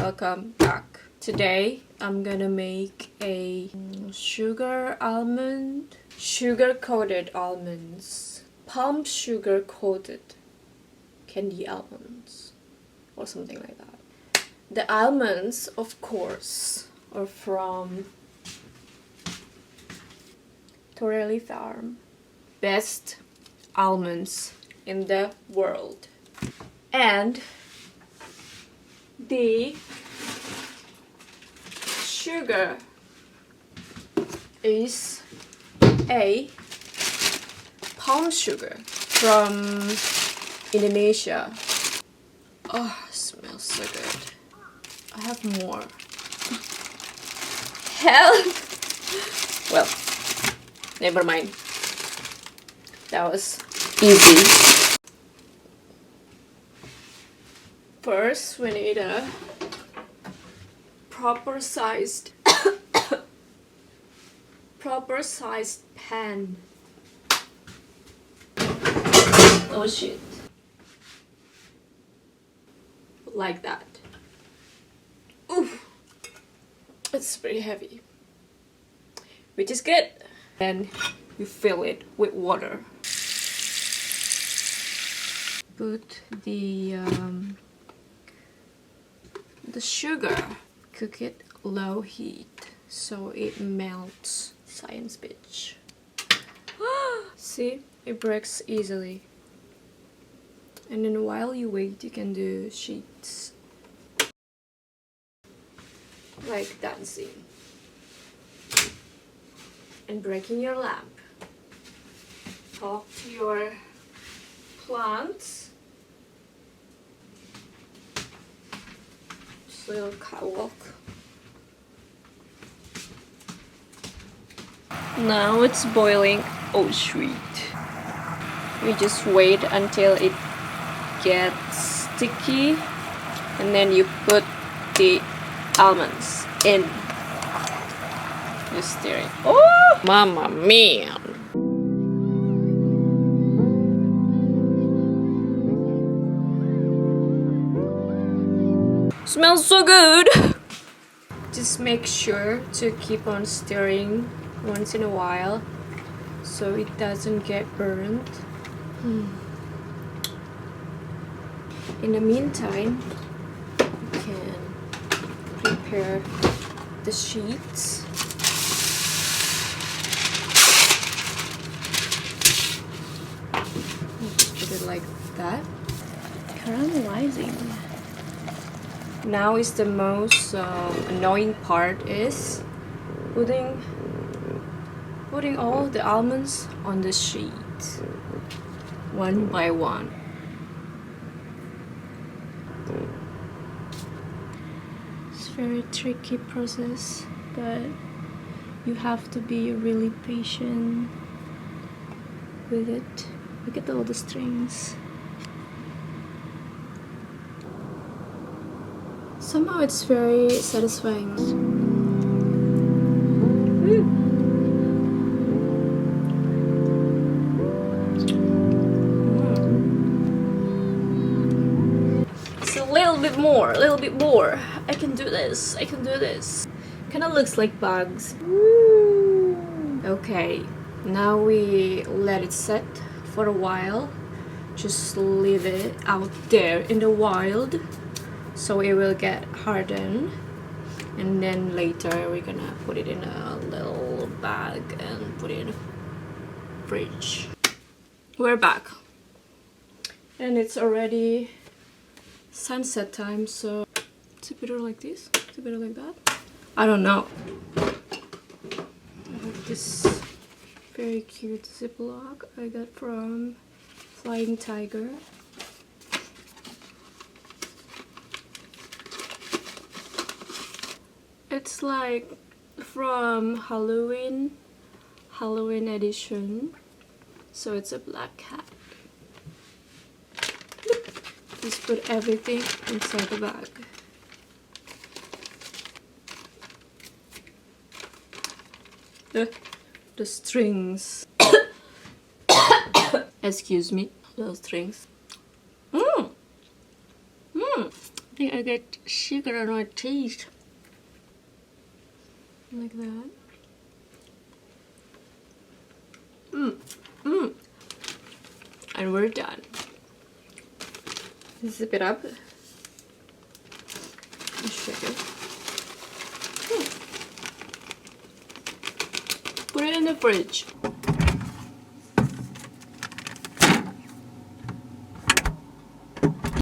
welcome back. Today I'm gonna make a sugar coated almonds, palm sugar coated candy almonds or something like that. The almonds, of course, are from Torelli farm. Best almonds in the world. And the sugar is a palm sugar from Indonesia. Oh, it smells so good. I have more. Help! Well, never mind. That was easy. First, we need a proper sized pan. Oh shit. Like that. Oof. It's pretty heavy. Which is good. Then you fill it with water. Put the sugar. Cook it low heat so it melts. Science bitch. See, it breaks easily. And then while you wait, you can do sheets like dancing and breaking your lamp. Talk to your plants. Just a little catwalk. Now it's boiling. Oh sweet. We just wait until it gets sticky and then you put the almonds in. Just stir it. Oh, mamma mia! Smells so good! Just make sure to keep on stirring once in a while so it doesn't get burned. In the meantime, you can prepare the sheets. Just put it like that. Caramelizing. Now is the most annoying part is putting all the almonds on the sheet one by one. It's a very tricky process, but you have to be really patient with it. Look at all the strings. Somehow it's very satisfying. It's a little bit more. I can do this. Kinda looks like bugs. Okay, now we let it set for a while. Just leave it out there in the wild so it will get hardened, and then later we're gonna put it in a little bag and put it in the fridge. We're back and it's already sunset time, so is it better like this? Is it better like that? I don't know. I have this very cute Ziploc I got from Flying Tiger. It's like from Halloween edition, so it's a black cat. Just put everything inside the bag. The strings. Excuse me, those strings. think I get sugar on my teeth. Like that. And we're done. Zip it up. Shake it. Put it in the fridge.